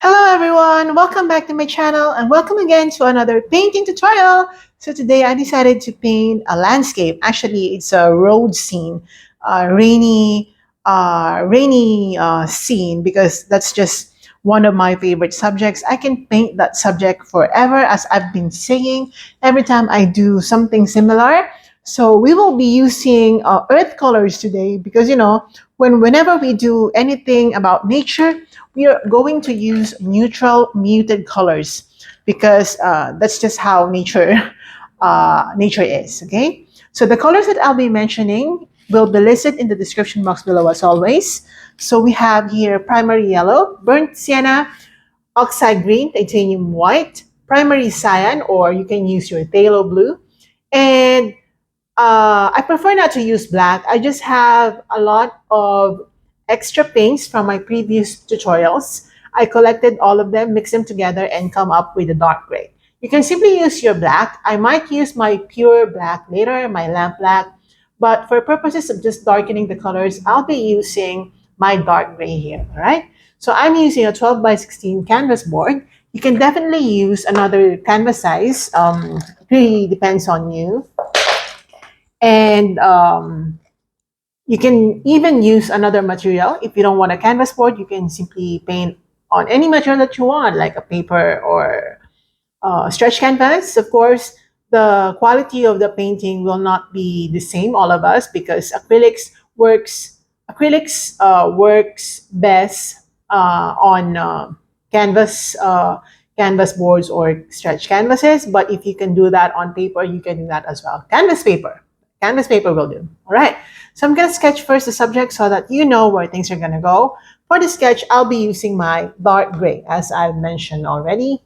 Hello everyone, welcome back to my channel and welcome again to another painting tutorial. So today I decided to paint a landscape. Actually, it's a road scene, rainy scene because that's just one of my favorite subjects. I can paint that subject forever, as I've been saying every time I do something similar. So we will be using earth colors today because whenever we do anything about nature, we are going to use neutral muted colors because that's just how nature is. Okay, so the colors that I'll be mentioning will be listed in the description box below as always. So we have here primary yellow, burnt sienna, oxide green, titanium white, primary cyan, or you can use your phthalo blue, and I prefer not to use black. I just have a lot of extra paints from my previous tutorials. I collected all of them, mix them together, and come up with a dark gray. You can simply use your black. I might use my pure black later, my lamp black, but for purposes of just darkening the colors, I'll be using my dark gray here, all right? So I'm using a 12 by 16 canvas board. You can definitely use another canvas size. It really depends on you. And you can even use another material. If you don't want a canvas board, you can simply paint on any material that you want, like a paper or stretch canvas. Of course, the quality of the painting will not be the same, all of us, because acrylics works best on canvas boards or stretch canvases. But if you can do that on paper, you can do that as well. Canvas paper will do. All right. So I'm going to sketch first the subject so that you know where things are going to go. For the sketch, I'll be using my dark gray, as I've mentioned already.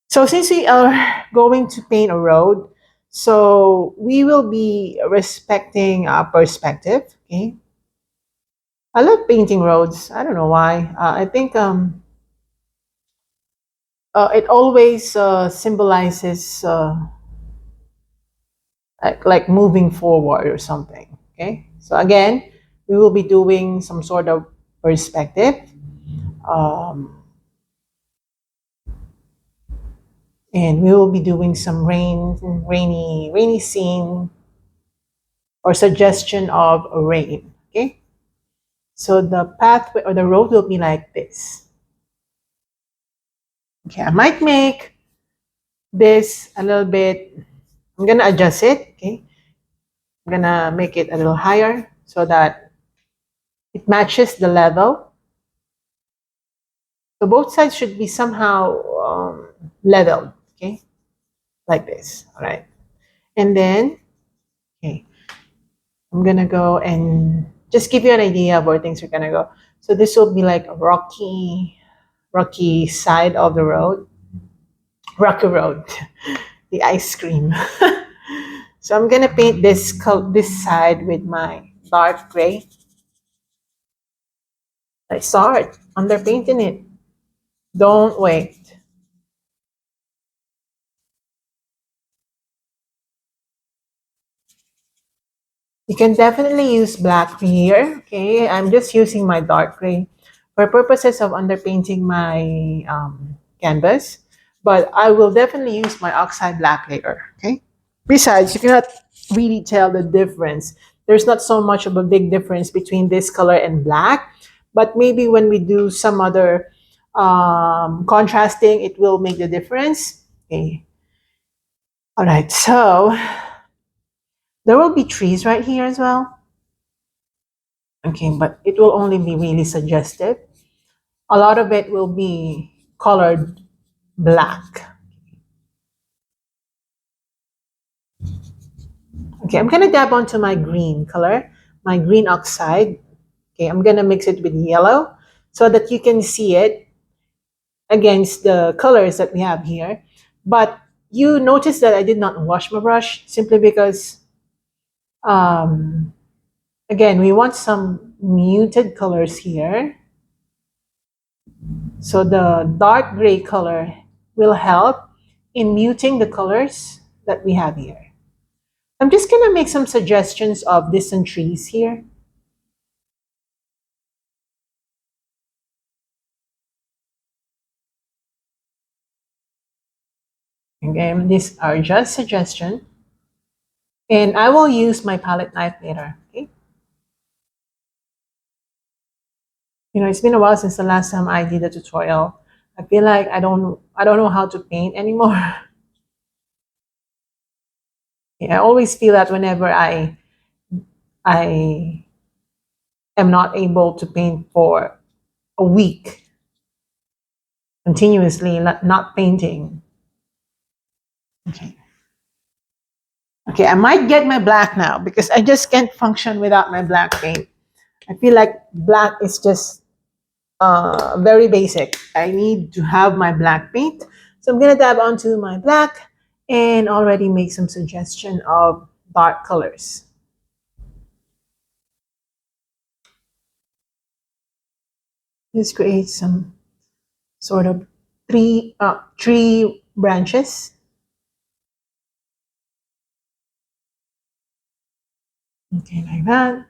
So since we are going to paint a road, so we will be respecting perspective. Okay. I love painting roads. I don't know why. I think it always symbolizes like moving forward or something. Okay. So again, we will be doing some sort of perspective. Um, and we will be doing some rainy scene or suggestion of rain. Okay. So the pathway or the road will be like this. Okay, I might make this a little bit, I'm gonna adjust it, okay? I'm gonna make it a little higher so that it matches the level. So both sides should be somehow leveled, okay? Like this, all right? And then, okay, I'm gonna go and just give you an idea of where things are gonna go. So this will be like a rocky side of the road. Rocky road, the ice cream. So I'm gonna paint this side with my dark gray. I start underpainting it. Don't wait. You can definitely use black here. Okay, I'm just using my dark gray for purposes of underpainting my canvas, but I will definitely use my oxide black later. Okay. Besides, you cannot really tell the difference. There's not so much of a big difference between this color and black, but maybe when we do some other contrasting, it will make the difference. Okay. All right. So there will be trees right here as well. Okay, but it will only be really suggestive. A lot of it will be colored black. Okay, I'm gonna dab onto my green color, my green oxide. Okay, I'm gonna mix it with yellow so that you can see it against the colors that we have here. But you notice that I did not wash my brush simply because, um, again, we want some muted colors here. So the dark gray color will help in muting the colors that we have here. I'm just gonna make some suggestions of distant trees here. Again, these are just suggestions. And I will use my palette knife later. Okay. It's been a while since the last time I did a tutorial. I feel like I don't know how to paint anymore. Yeah, I always feel that whenever I am not able to paint for a week continuously, not painting. Okay. Okay, I might get my black now because I just can't function without my black paint. I feel like black is just very basic. I need to have my black paint. So I'm gonna dab onto my black and already make some suggestion of dark colors. Just create some sort of tree branches. Okay, like that.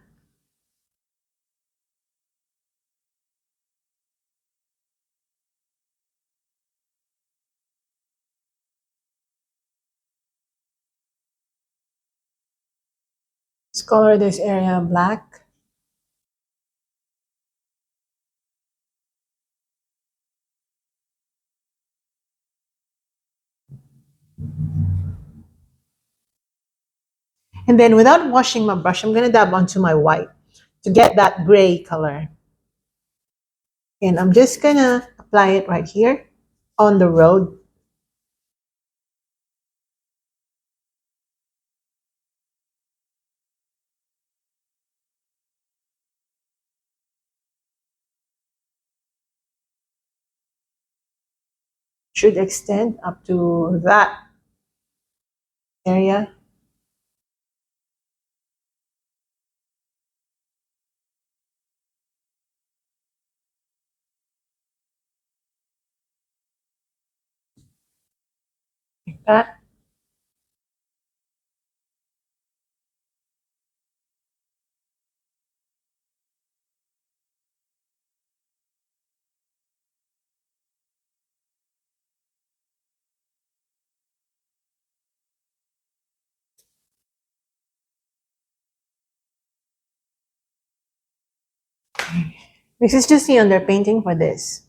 Let's color this area black. And then without washing my brush, I'm gonna dab onto my white to get that gray color. And I'm just gonna apply it right here on the road. Should extend up to that area. Like that. This is just the underpainting for this.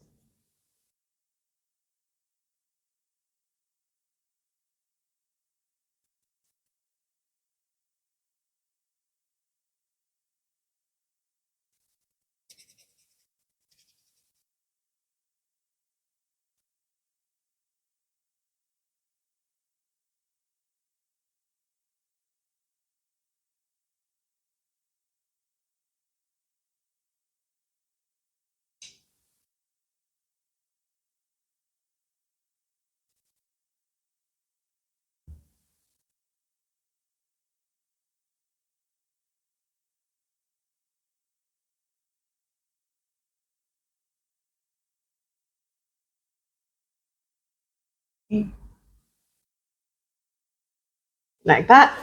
Like that.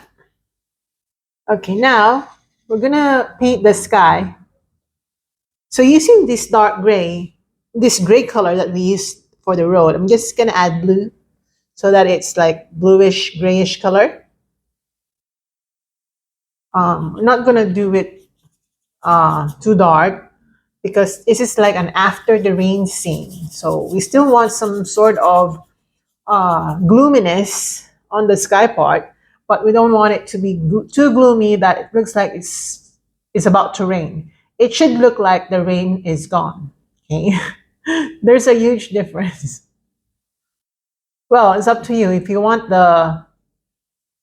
Okay, now we're gonna paint the sky. So using this dark gray, this gray color that we used for the road, I'm just gonna add blue so that it's like bluish, grayish color. I'm not gonna do it too dark because this is like an after the rain scene. So we still want some sort of gloominess on the sky part, but we don't want it to be too gloomy that it looks like it's about to rain. It should look like the rain is gone. Okay, there's a huge difference. Well, it's up to you if you want the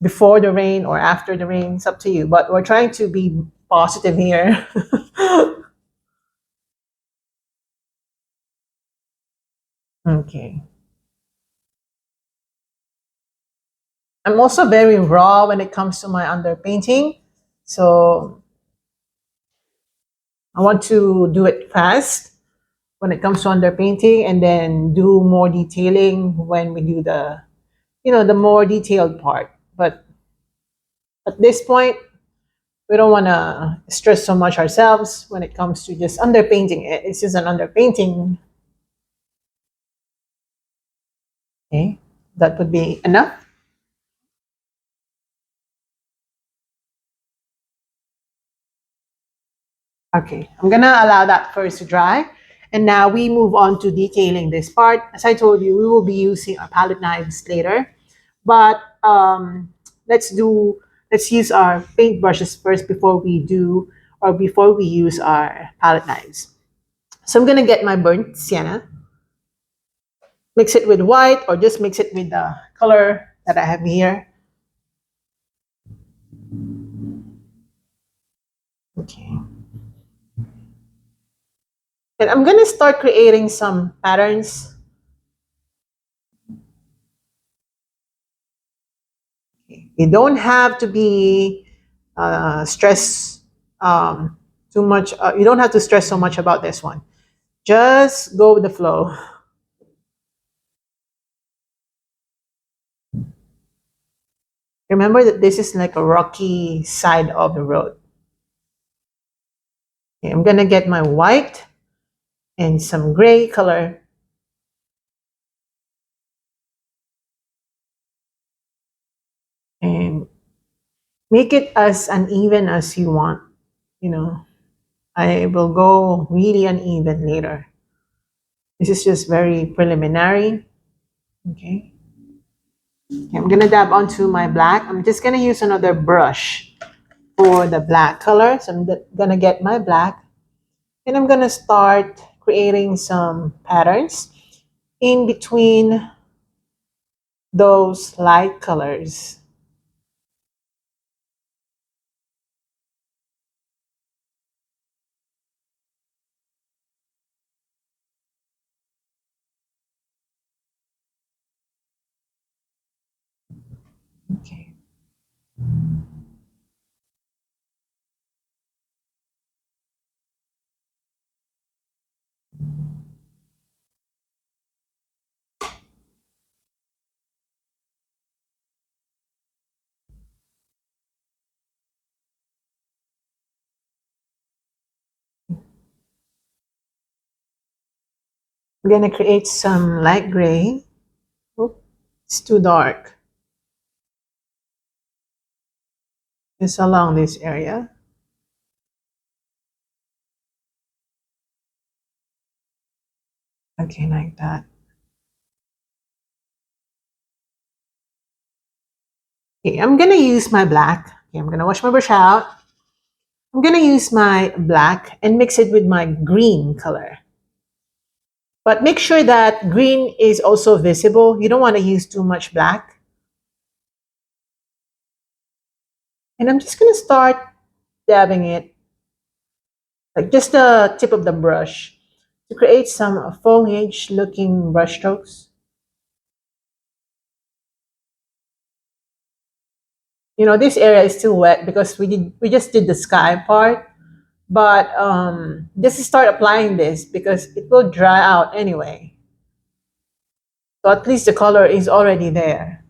before the rain or after the rain. It's up to you. But we're trying to be positive here. Okay. I'm also very raw when it comes to my underpainting. So I want to do it fast when it comes to underpainting and then do more detailing when we do the more detailed part. But at this point, we don't want to stress so much ourselves when it comes to just underpainting it. It's just an underpainting. Okay. That would be enough. Okay, I'm gonna allow that first to dry. And now we move on to detailing this part. As I told you, we will be using our palette knives later. But let's do, let's use our paint brushes first before we do, or before we use our palette knives. So I'm gonna get my burnt sienna, mix it with white, or just mix it with the color that I have here. Okay. And I'm gonna start creating some patterns. You don't have to be stress too much. You don't have to stress so much about this one. Just go with the flow. Remember that this is like a rocky side of the road. Okay, I'm gonna get my white and some gray color and make it as uneven as you want. You know, I will go really uneven later. This is just very preliminary. Okay. Okay, I'm gonna dab onto my black. I'm just gonna use another brush for the black color. So I'm gonna get my black and I'm gonna start creating some patterns in between those light colors. Okay. I'm gonna create some light gray. Oh, it's too dark. Just along this area. Okay, like that. Okay, I'm gonna use my black. Okay, I'm gonna wash my brush out. I'm gonna use my black and mix it with my green color. But make sure that green is also visible. You don't want to use too much black. And I'm just gonna start dabbing it, like just the tip of the brush, to create some foliage looking brush strokes. You know, this area is still wet because we just did the sky part. But just start applying this because it will dry out anyway. So at least the color is already there.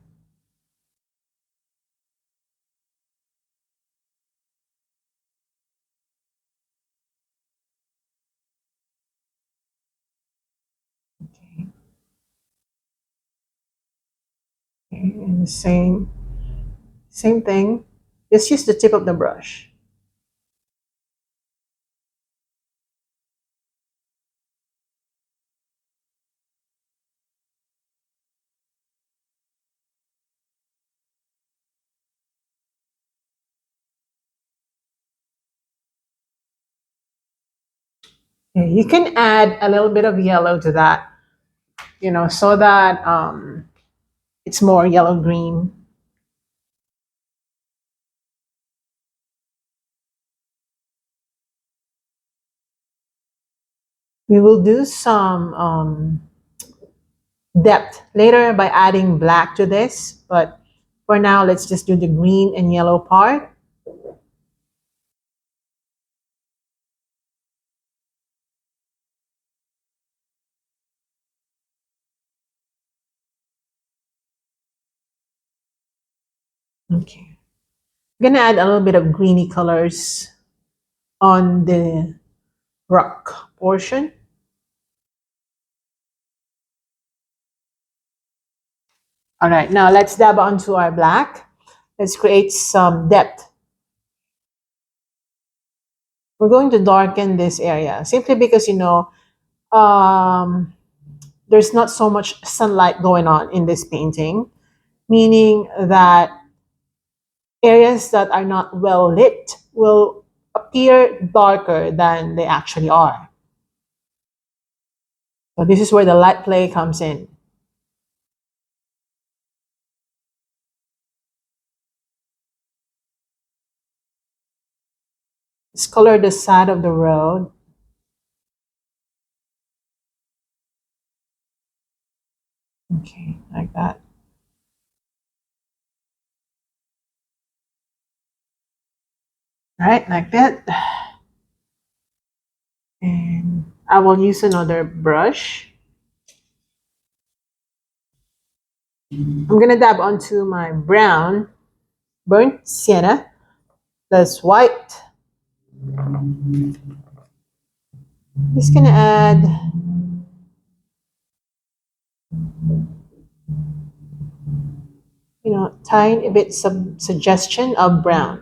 Okay. Okay. And the same thing. Just use the tip of the brush. Okay. You can add a little bit of yellow to that, you know, so that it's more yellow green. We will do some depth later by adding black to this, but for now, let's just do the green and yellow part. Okay. I'm gonna add a little bit of greeny colors on the rock portion. All right, now let's dab onto our black. Let's create some depth. We're going to darken this area simply because, um, there's not so much sunlight going on in this painting, meaning that areas that are not well lit will appear darker than they actually are. So this is where the light play comes in. Let's color the side of the road. Okay, like that. All right, like that. And I will use another brush. I'm gonna dab onto my brown burnt sienna plus white. Just gonna add tiny bit some suggestion of brown.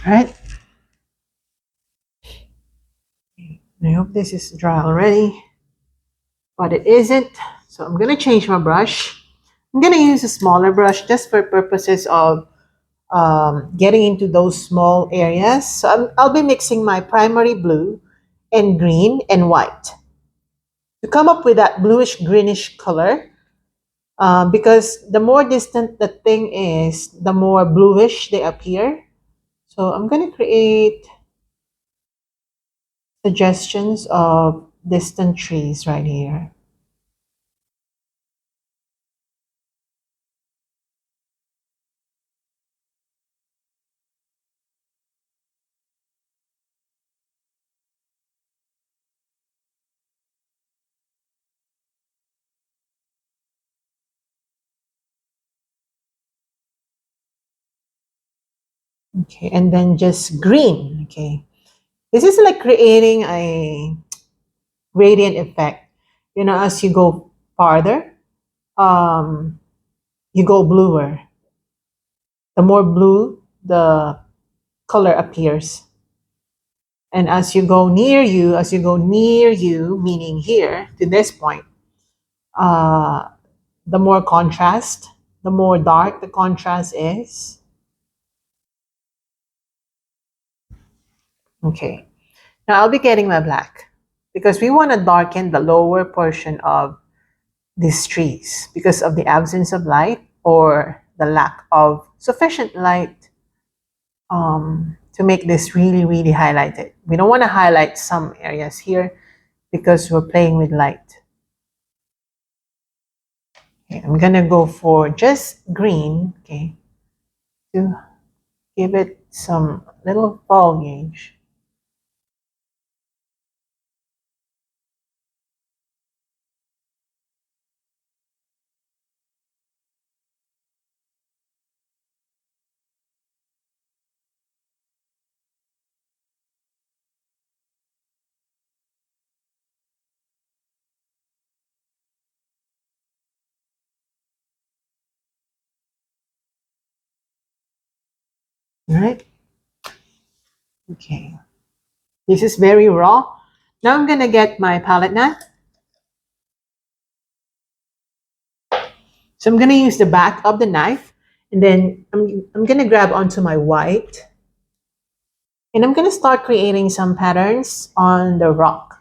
All right. I hope this is dry already, but it isn't. So I'm gonna change my brush. I'm gonna use a smaller brush just for purposes of getting into those small areas. So I'll be mixing my primary blue and green and white to come up with that bluish greenish color. Because the more distant the thing is, the more bluish they appear. So I'm going to create suggestions of distant trees right here. Okay, and then just green. Okay, this is like creating a gradient effect. As you go farther, um, you go bluer. The more blue the color appears. And as you go near you, meaning here to this point, uh, the more contrast, the more dark the contrast is. Okay, now I'll be getting my black because we want to darken the lower portion of these trees because of the absence of light or the lack of sufficient light to make this really, really highlighted. We don't want to highlight some areas here because we're playing with light. Okay, I'm gonna go for just green, okay, to give it some little foliage. All right, okay. This is very raw. Now I'm gonna get my palette knife. So I'm gonna use the back of the knife, and then I'm gonna grab onto my white, and I'm gonna start creating some patterns on the rock.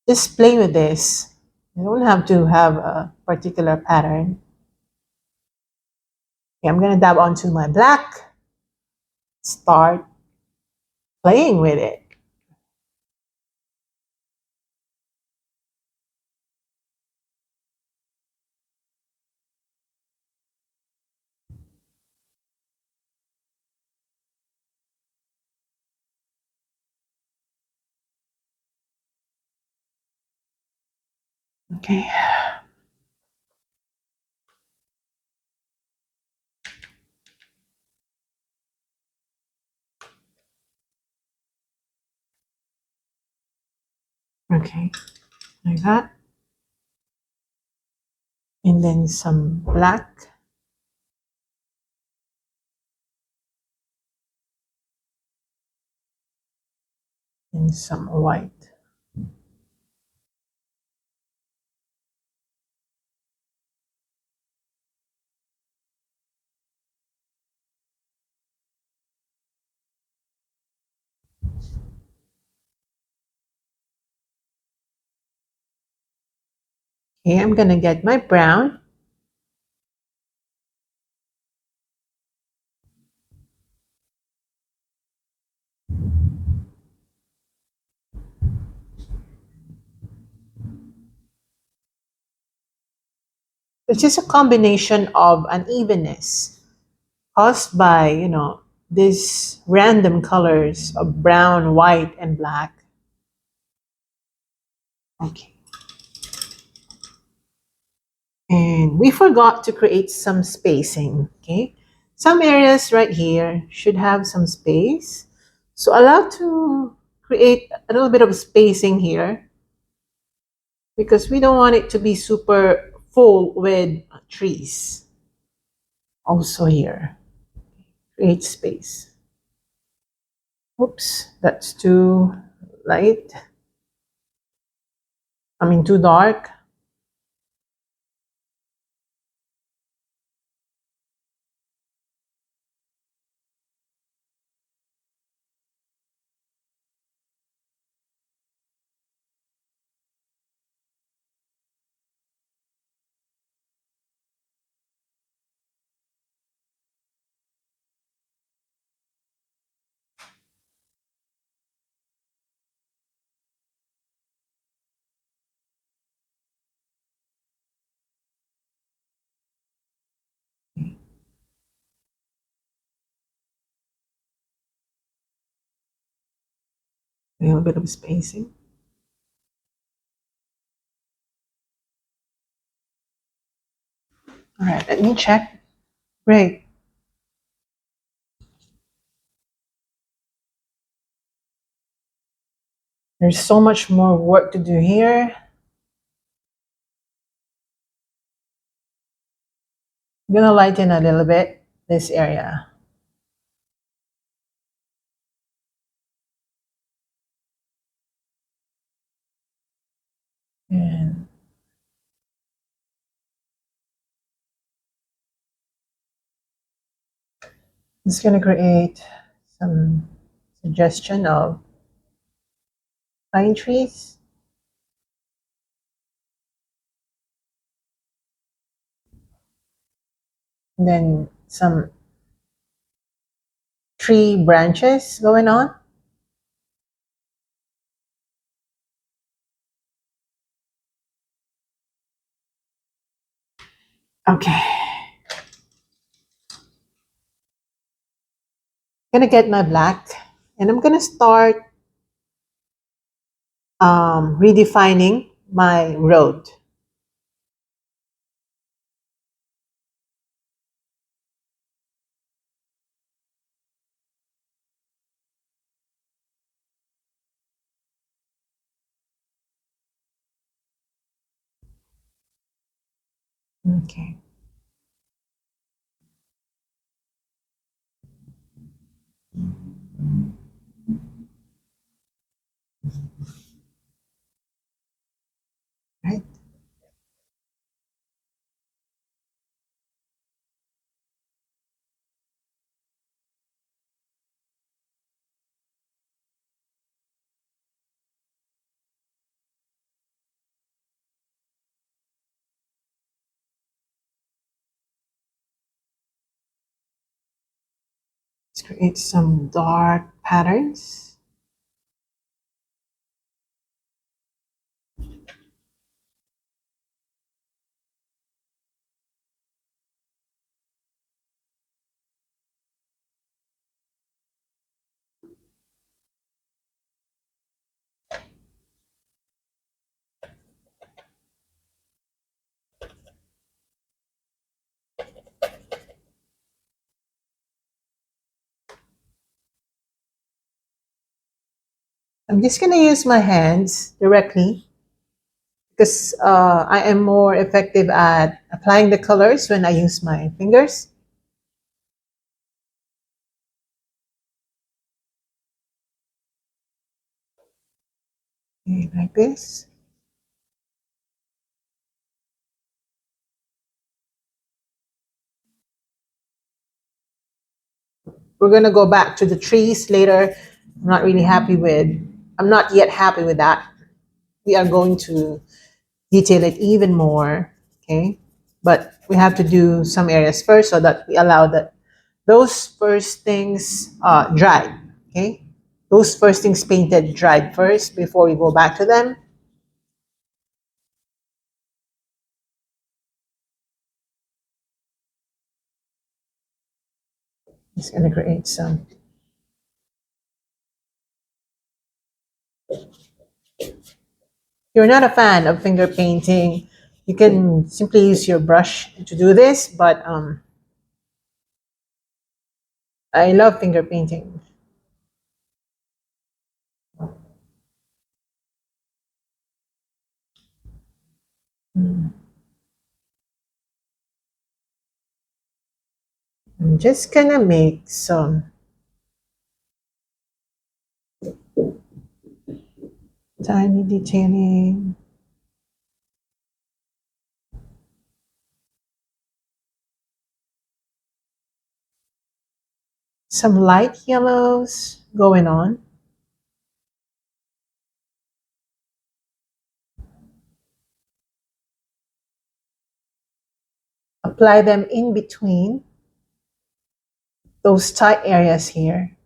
Just play with this. You don't have to have a particular pattern. Okay, I'm gonna dab onto my black. Start playing with it. Okay. Okay, like that. And then some black and some white. Okay, I'm gonna get my brown. It's just a combination of unevenness caused by, these random colors of brown, white, and black. Okay. And we forgot to create some spacing. Okay. Some areas right here should have some space. So allow to create a little bit of spacing here because we don't want it to be super full with trees. Also here, create space. Oops, that's too light. I mean, too dark. A little bit of spacing. All right, let me check. Great. There's so much more work to do here. I'm gonna lighten a little bit this area. And I'm just gonna create some suggestion of pine trees. And then some tree branches going on. Okay. Gonna get my black and I'm gonna start redefining my road. Okay. Right. Let's create some dark patterns. I'm just going to use my hands directly because I am more effective at applying the colors when I use my fingers. Okay, like this. We're going to go back to the trees later. I'm not yet happy with that. We are going to detail it even more, okay? But we have to do some areas first so that we allow those first things dried, okay? Those first things painted dried first before we go back to them. It's gonna create some. If you're not a fan of finger painting, you can simply use your brush to do this, but I love finger painting. Mm. I'm just gonna make some tiny detailing. Some light yellows going on. Apply them in between those tight areas here.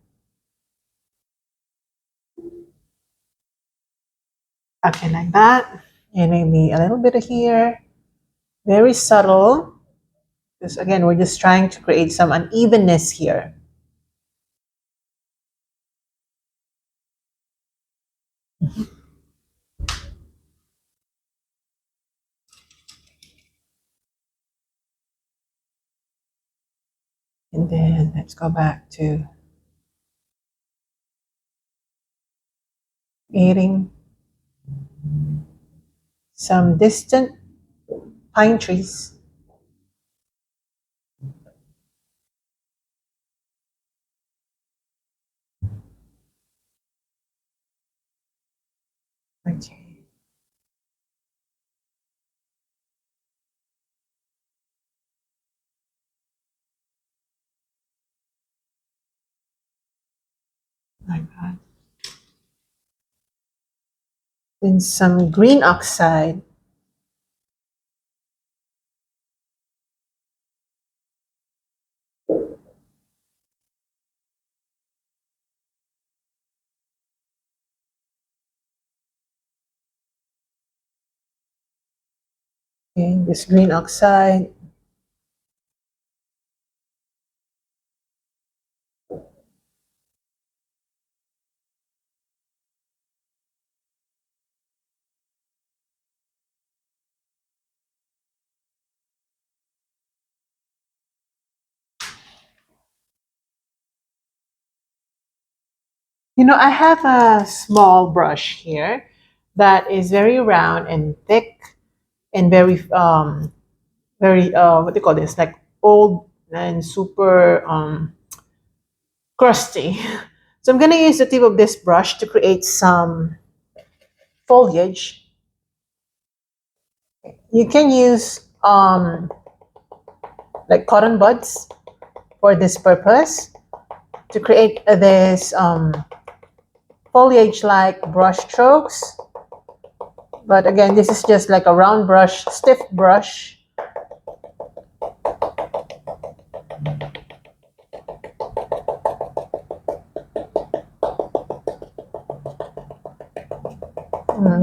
Okay, like that. And maybe a little bit of here. Very subtle. Because again, we're just trying to create some unevenness here. And then let's go back to creating some distant pine trees. Okay. Like that. Then some green oxide. Okay, this green oxide. You know, I have a small brush here that is very round and thick and very what do you call this? Like old and super crusty. So I'm gonna use the tip of this brush to create some foliage. You can use like cotton buds for this purpose to create this foliage like brush strokes. But again, this is just like a round brush, stiff brush.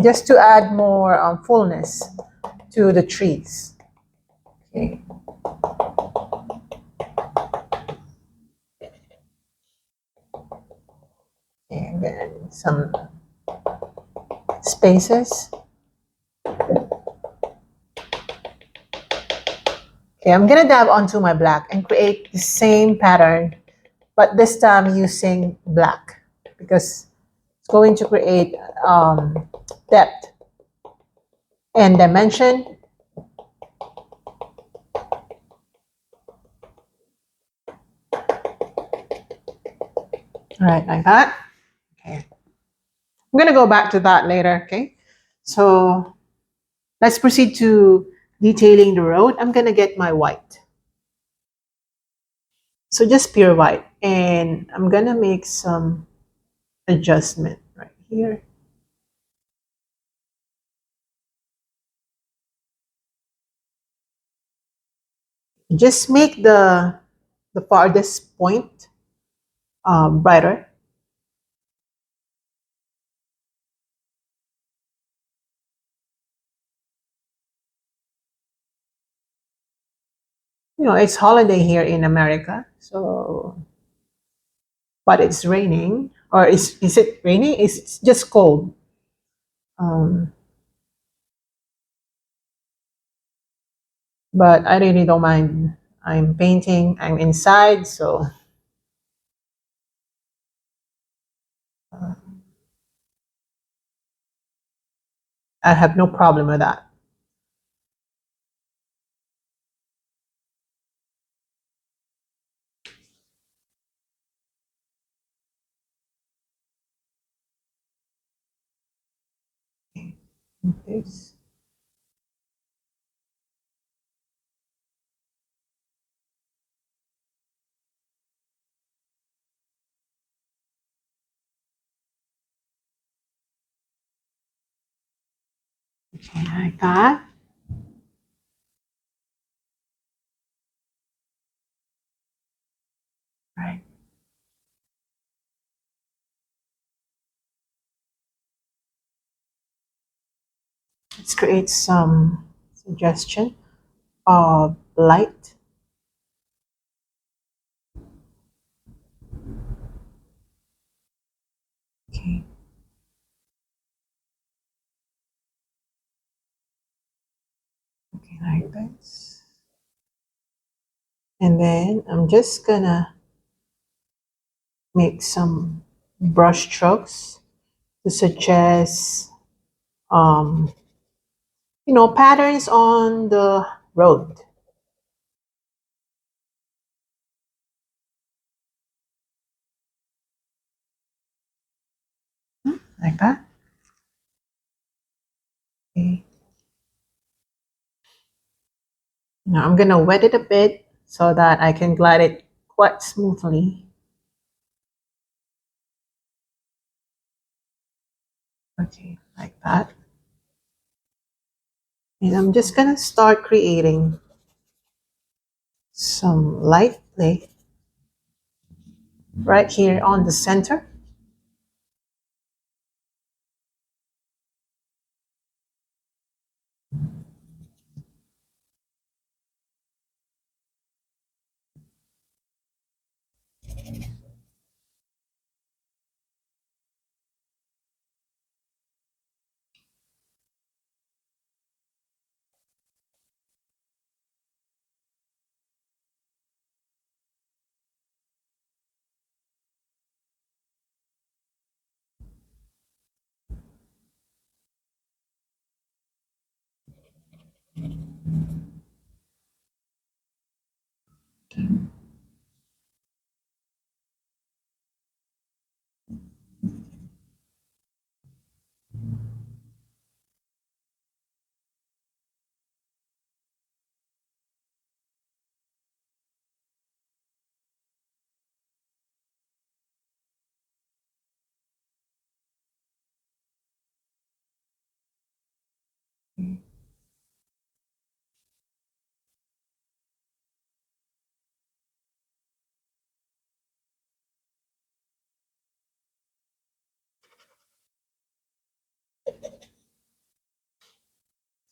Just to add more fullness to the trees. Okay. And then some spaces. Okay, I'm gonna dab onto my black and create the same pattern, but this time using black because going to create depth and dimension. All right, like that. Okay. I'm going to go back to that later. Okay. So let's proceed to detailing the road. I'm going to get my white. So just pure white. And I'm going to make some adjustment right here. Just make the farthest point brighter. You know, it's holiday here in America. So, but it's raining. Or is it raining? It's just cold. Um, but I really don't mind. I'm painting. I'm inside, so uh, I have no problem with that. Okay. Okay, like that. Right. Let's create some suggestion of light. Okay. Okay, like this. And then I'm just gonna make some brush strokes to suggest, um, patterns on the road. Like that. Okay. Now I'm gonna wet it a bit so that I can glide it quite smoothly. Okay, like that. And I'm just gonna start creating some light play right here on the center.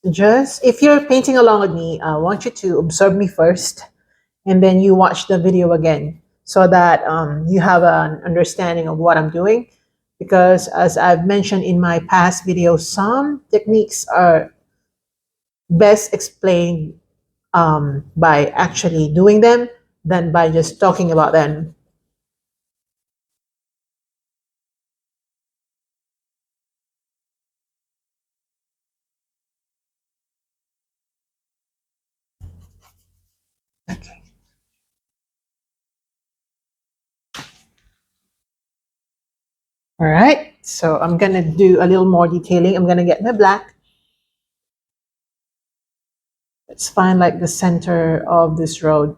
Just if you're painting along with me, I want you to observe me first and then you watch the video again so that you have an understanding of what I'm doing. Because as I've mentioned in my past videos, some techniques are best explained by actually doing them than by just talking about them. All right, so I'm gonna do a little more detailing. I'm gonna get my black. Let's find like the center of this road.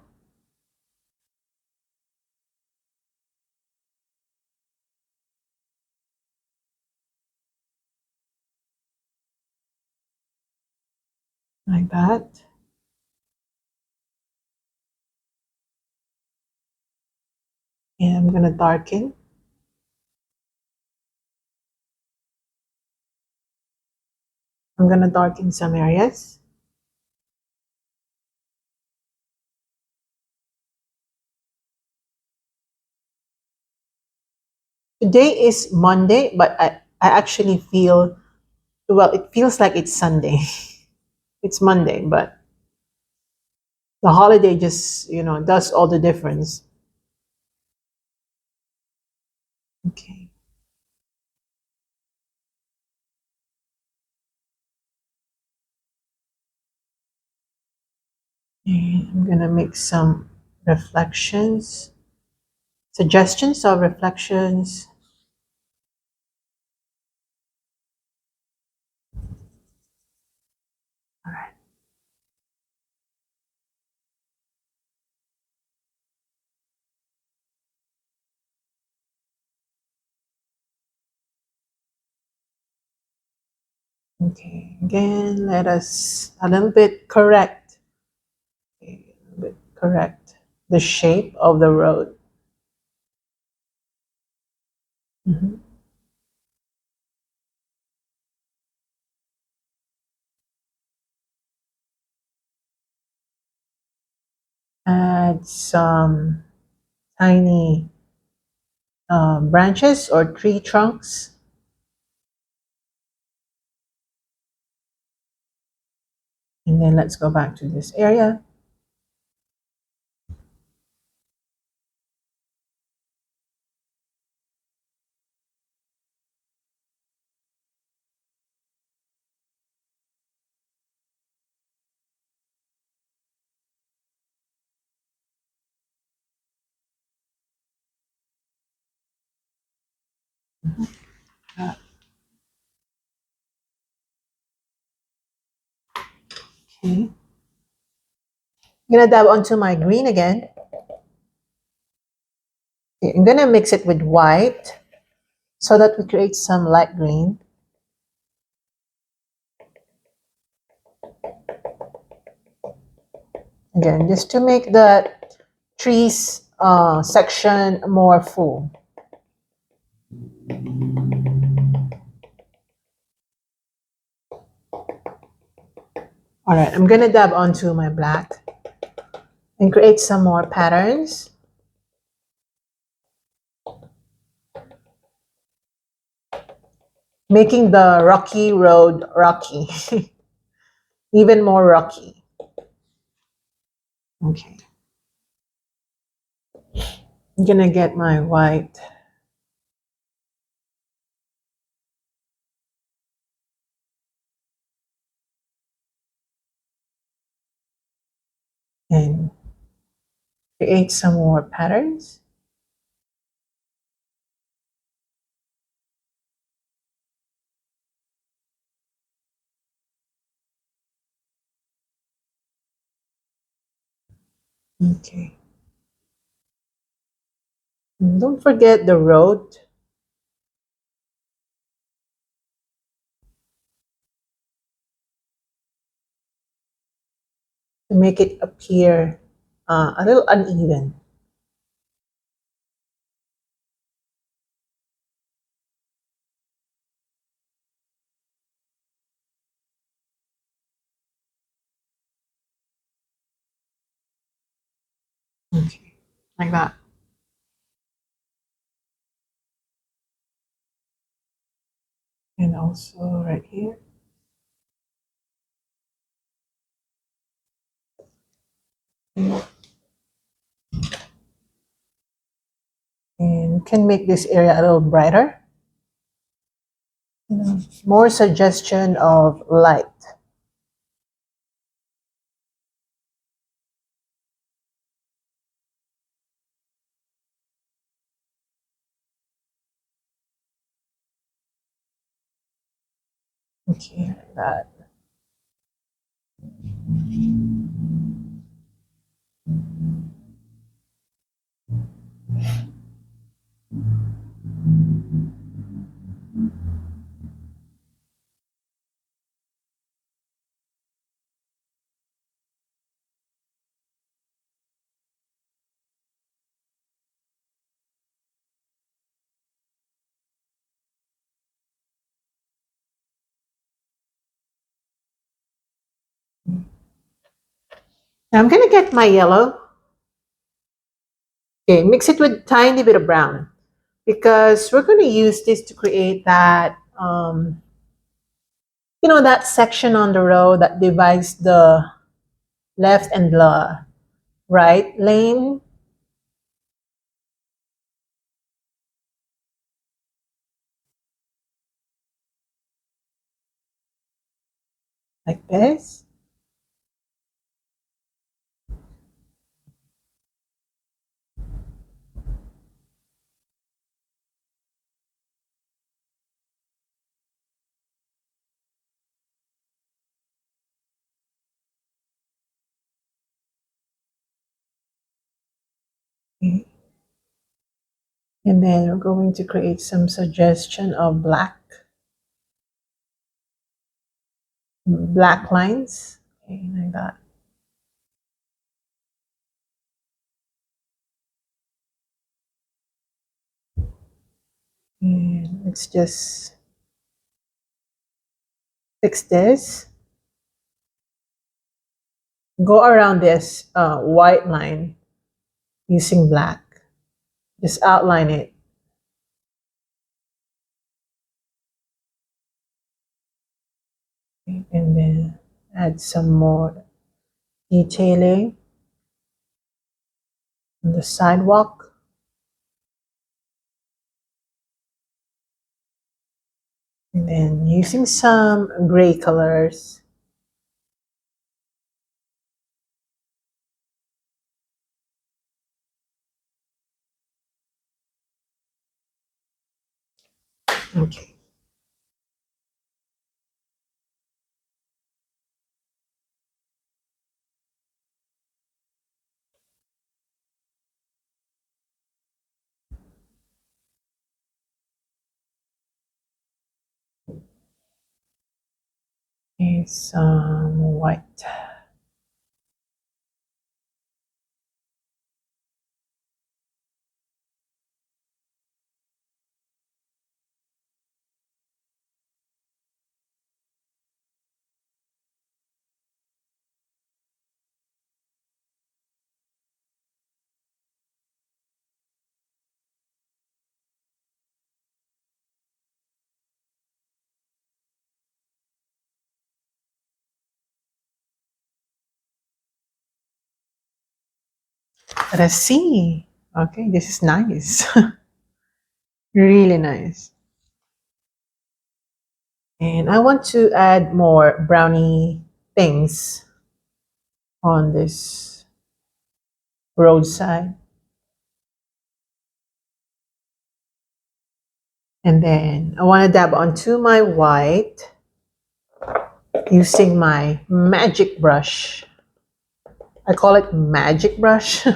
Like that. And I'm gonna darken. I'm gonna darken some areas. Today is Monday, but I actually feel, well, it feels like it's Sunday. It's Monday, but the holiday just, does all the difference. Okay. And I'm gonna make some reflections, suggestions of reflections. All right. Okay. Again, let us a little bit correct. Okay, a little bit correct the shape of the road. Mhm. Add some tiny branches or tree trunks. And then let's go back to this area. Uh, Okay. I'm gonna dab onto my green again. Okay, I'm gonna mix it with white so that we create some light green. Again, just to make the trees section more full. All right, I'm gonna dab onto my black and create some more patterns. Making the rocky road rocky, even more rocky. Okay, I'm gonna get my white and create some more patterns. Okay. And don't forget the road. To make it appear a little uneven. Okay, like that. And also right here. And can make this area a little brighter. More suggestion of light. Okay, like that. Now I'm gonna get my yellow. Okay, mix it with tiny bit of brown because we're gonna use this to create that that section on the road that divides the left and the right lane. Like this. Okay. And then we're going to create some suggestion of black lines. Okay, like that. And let's just fix this. Go around this white line using black. Just outline it. Okay, and then add some more detailing on the sidewalk. And then using some gray colors. Okay. Okay, some white. Let's see. Okay, this is nice. Really nice. And I want to add more brownie things on this roadside. And then I want to dab onto my white using my magic brush. I call it magic brush.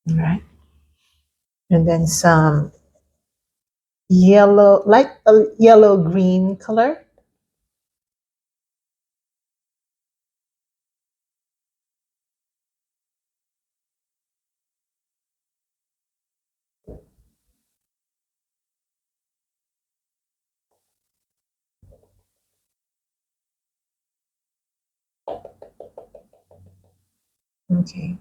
All right. And then some yellow, like a yellow green color. Okay.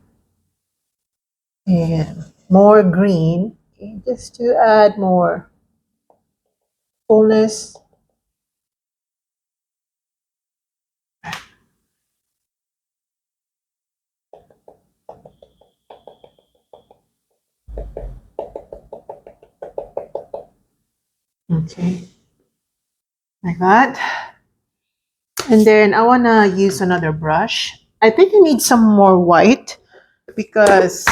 And more green. Okay, just to add more fullness. Okay. Like that. And then I want to use another brush. I think I need some more white because,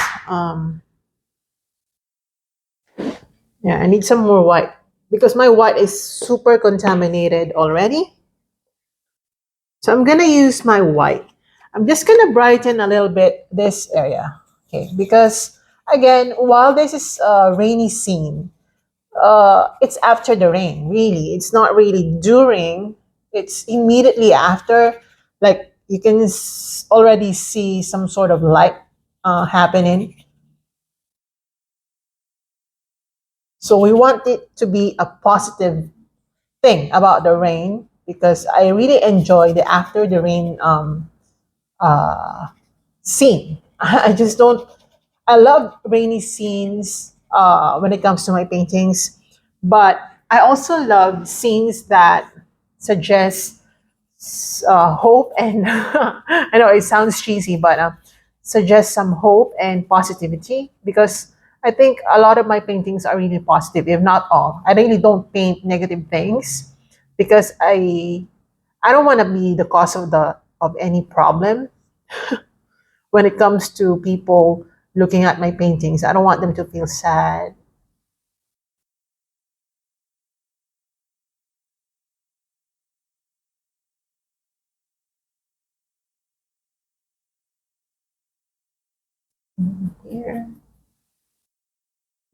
yeah, I need some more white because my white is super contaminated already. So I'm going to use my white. I'm just going to brighten a little bit this area. Okay, because again, while this is a rainy scene, it's after the rain, really. It's not really during, it's immediately after. Like you can already see some sort of light happening. So we want it to be a positive thing about the rain because I really enjoy the after the rain uh, scene. I just don't, I love rainy scenes when it comes to my paintings, but I also love scenes that suggest hope and I know it sounds cheesy, but suggest some hope and positivity because I think a lot of my paintings are really positive, if not all. I really don't paint negative things because I don't want to be the cause of the of any problem when it comes to people looking at my paintings. I don't want them to feel sad. Here,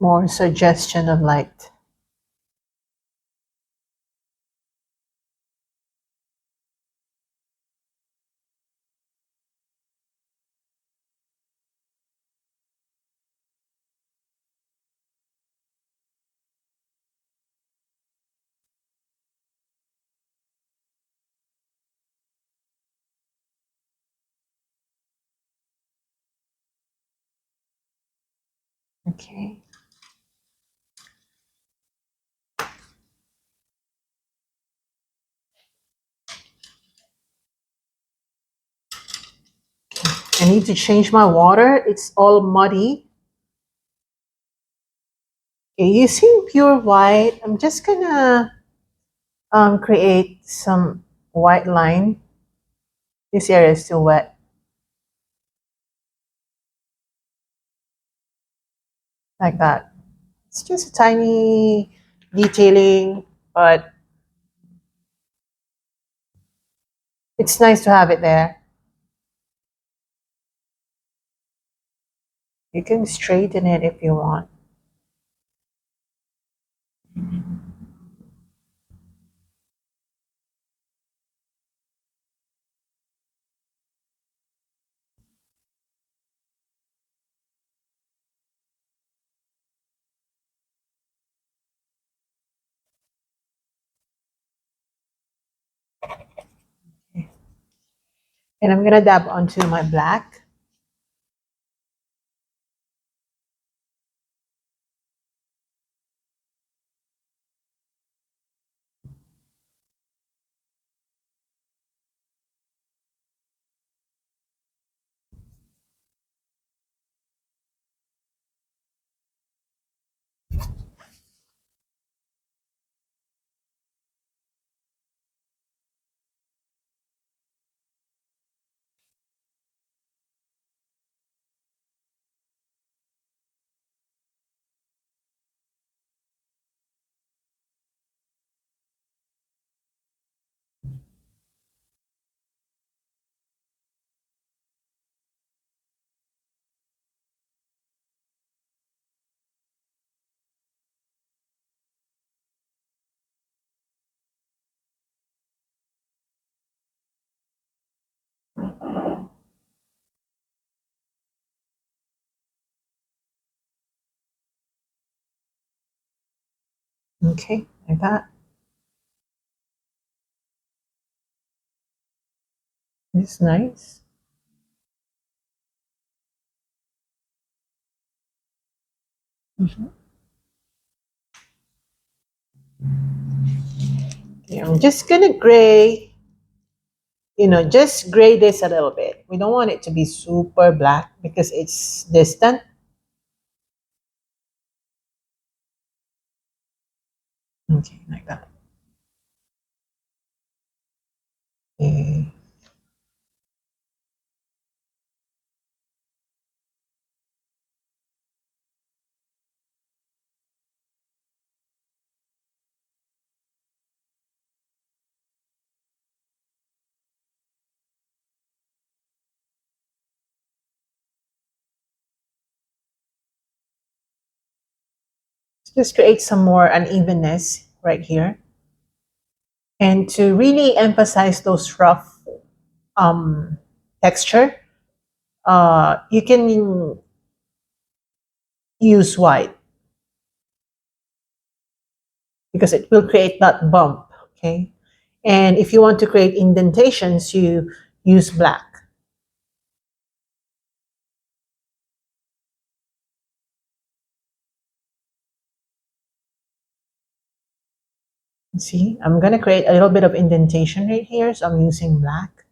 more suggestion of light. Okay. I need to change my water. It's all muddy. Okay, using pure white, I'm just gonna create some white line. This area is still wet, like that. It's just a tiny detailing, but it's nice to have it there. You can straighten it if you want. And I'm gonna dab onto my black. Okay, like that. It's nice. Mhm. Okay, I'm just gonna gray, just gray this a little bit. We don't want it to be super black because it's distant. Okay, like that. Just create some more unevenness right here. And to really emphasize those rough um, texture, you can use white because it will create that bump, okay? And if you want to create indentations, you use black. See, I'm gonna create a little bit of indentation right here, so I'm using black.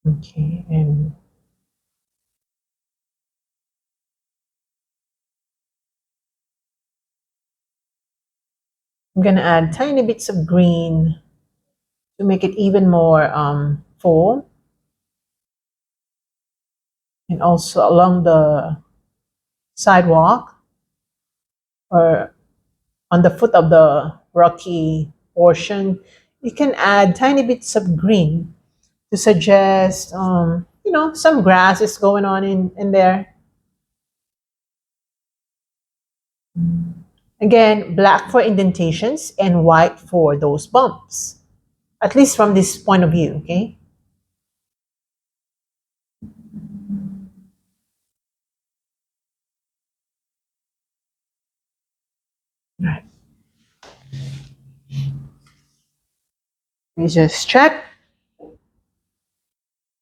Okay, and I'm gonna add tiny bits of green to make it even more full. And also along the sidewalk or on the foot of the rocky portion, you can add tiny bits of green to suggest, some grass is going on in there. Again, black for indentations and white for those bumps, at least from this point of view, okay? Right. We just check.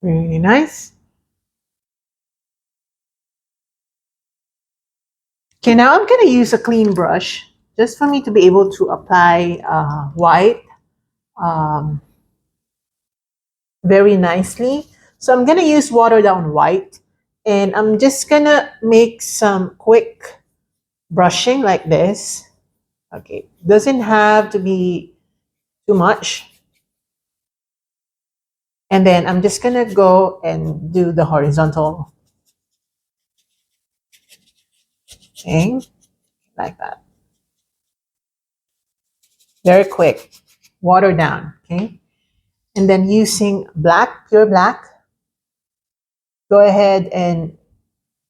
Really nice. Okay, now I'm going to use a clean brush just for me to be able to apply white um, very nicely. So I'm going to use watered down white, and I'm just going to make some quick brushing like this. Okay, doesn't have to be too much. And then I'm just going to go and do the horizontal thing like that. Very quick, watered down, okay? And then using black, pure black, go ahead and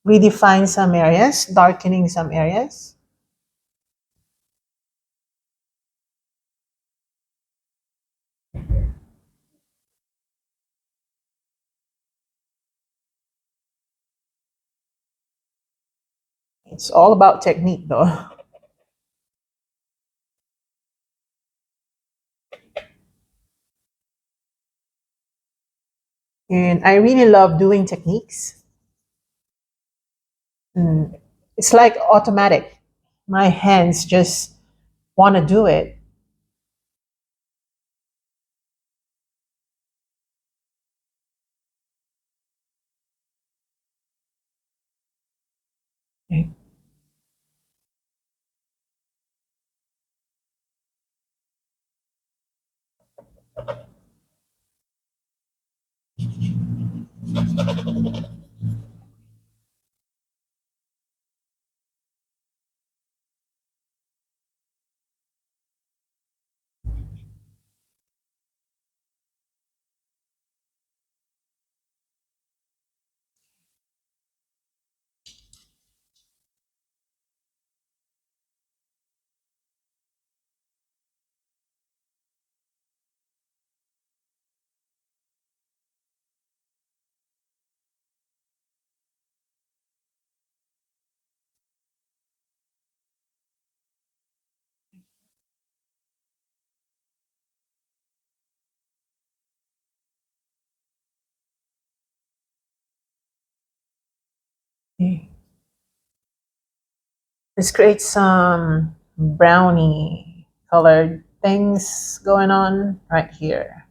redefine some areas, darkening some areas. It's all about technique though. And I really love doing techniques. Mm, it's like automatic. My hands just want to do it. Okay. Okay. Let's create some brownie colored things going on right here.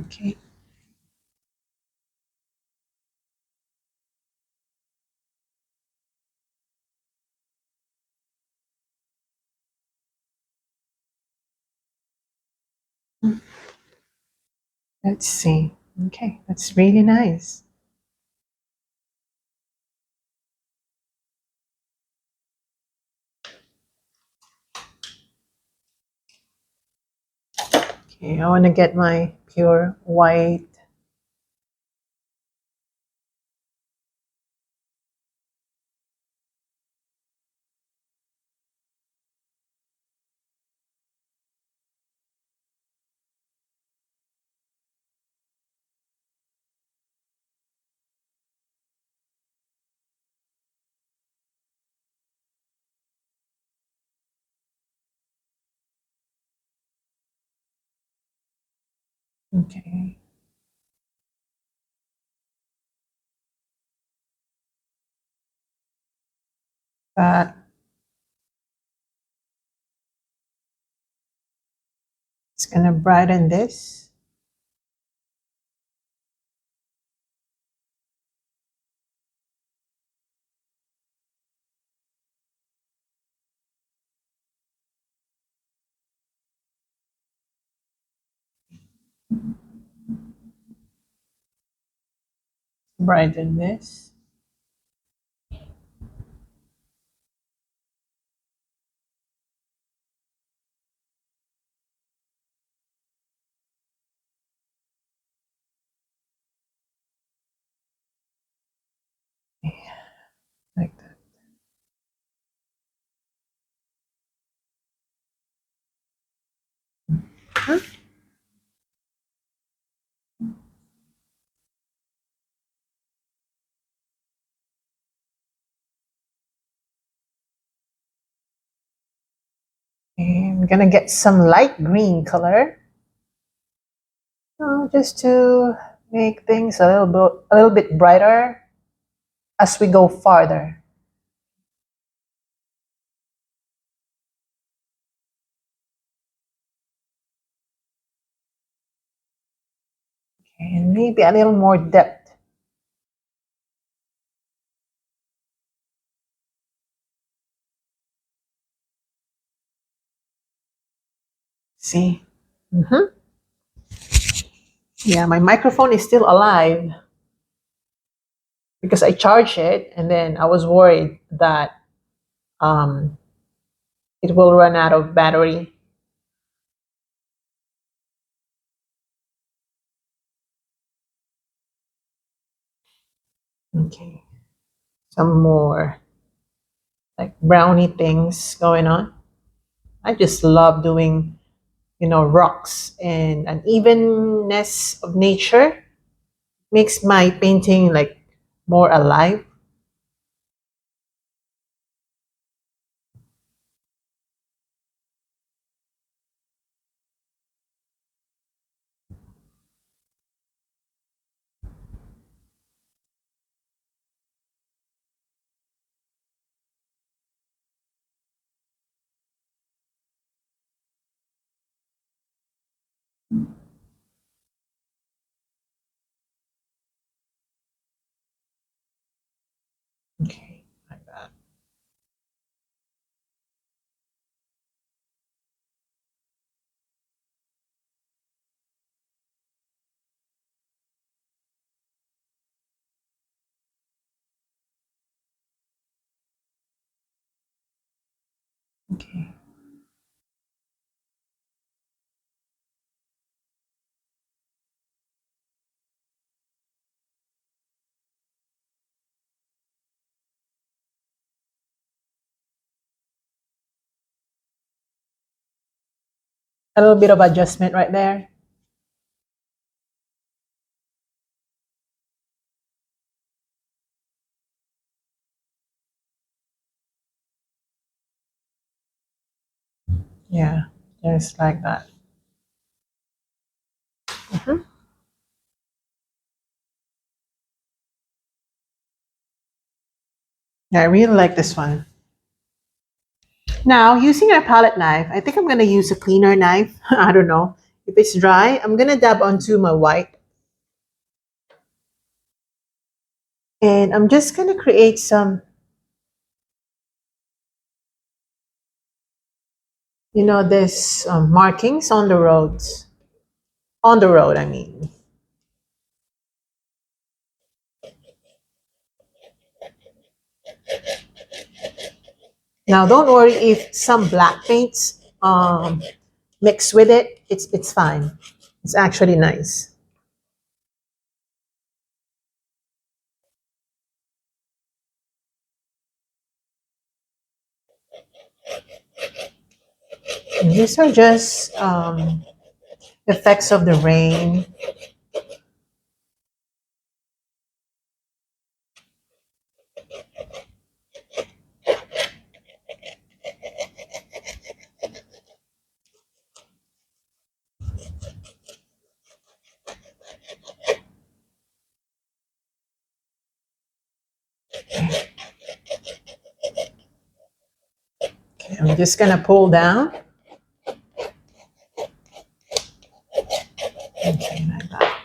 Okay. Let's see. Okay, that's really nice. Okay, I want to get my pure white. Okay, but it's gonna brighten this. Brighten this. Like that. Huh? And I'm gonna get some light green color, just to make things a little bit brighter as we go farther. And maybe a little more depth. See? Mm-hmm. Yeah, my microphone is still alive because I charged it, and then I was worried that um, it will run out of battery. Okay, some more like brownie things going on. I just love doing, rocks and an evenness of nature makes my painting like more alive. Okay, like that. Okay, a little bit of adjustment right there. Yeah, just like that. Mhm. Yeah, I really like this one. Now, using our palette knife, I think I'm going to use a cleaner knife. I don't know. If it's dry, I'm going to dab onto my white. And I'm just going to create some, this markings on the roads. On the road, I mean. Now, don't worry if some black paints mix with it. It's fine. It's actually nice. And these are just effects of the rain. Okay, I'm just gonna pull down. Okay, like that.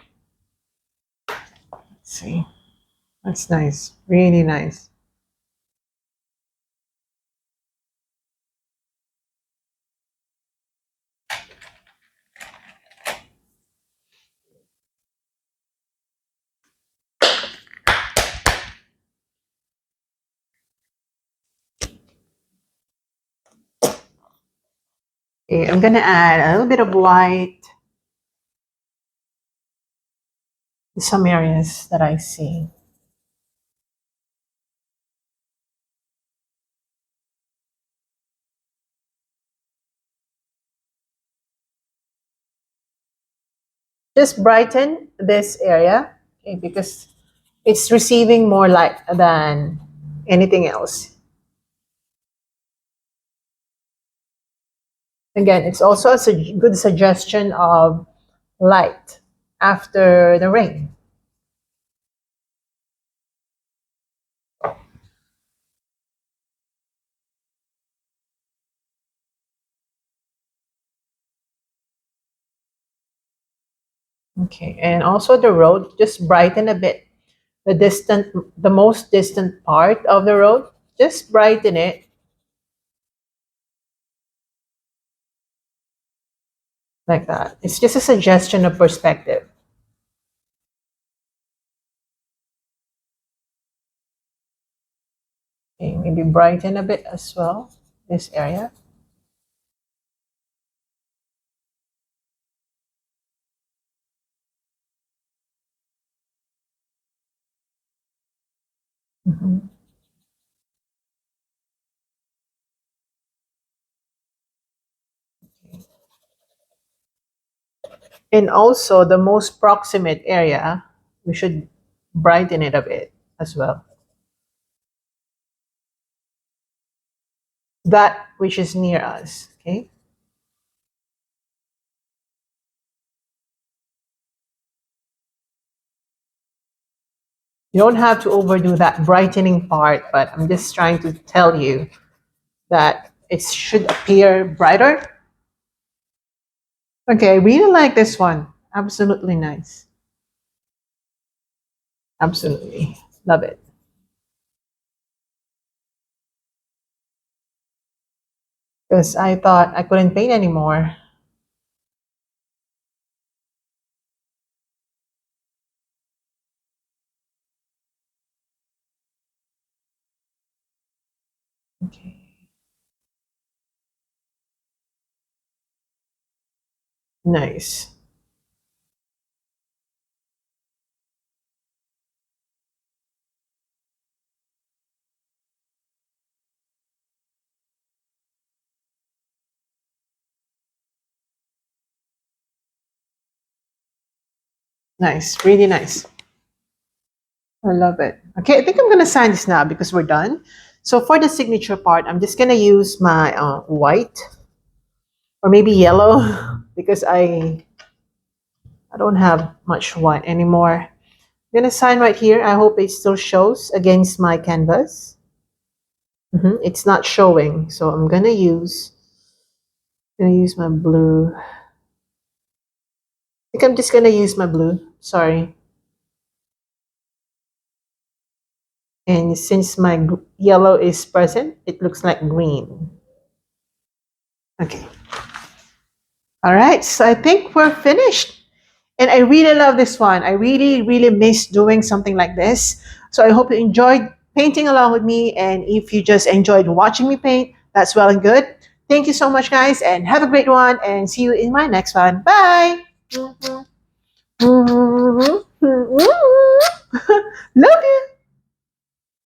Let's see. That's nice. Really nice. Okay, I'm gonna add a little bit of white in some areas that I see. Just brighten this area, okay, because it's receiving more light than anything else. Again, it's also a good suggestion of light after the rain. Okay, and also the road, just brighten a bit. The most distant part of the road, just brighten it like that. It's just a suggestion of perspective. Okay, maybe brighten a bit as well, this area. Mhm. And also the most proximate area, we should brighten it a bit as well. That which is near us, okay? You don't have to overdo that brightening part, but I'm just trying to tell you that it should appear brighter. Okay, I really like this one. Absolutely nice. Absolutely. Love it. Because I thought I couldn't paint anymore. Okay. Nice. Nice. Really nice. I love it. Okay, I think I'm going to sign this now because we're done. So for the signature part, I'm just going to use my white or maybe yellow because I don't have much white anymore. I'm going to sign right here. I hope it still shows against my canvas. It's not showing, so I'm gonna use my blue. I think I'm just gonna use my blue. Sorry. And since my yellow is present, it looks like green. Okay. All right. So I think we're finished. And I really love this one. I really, really miss doing something like this. So I hope you enjoyed painting along with me. And if you just enjoyed watching me paint, that's well and good. Thank you so much, guys, and have a great one. And see you in my next one. Bye. Love you.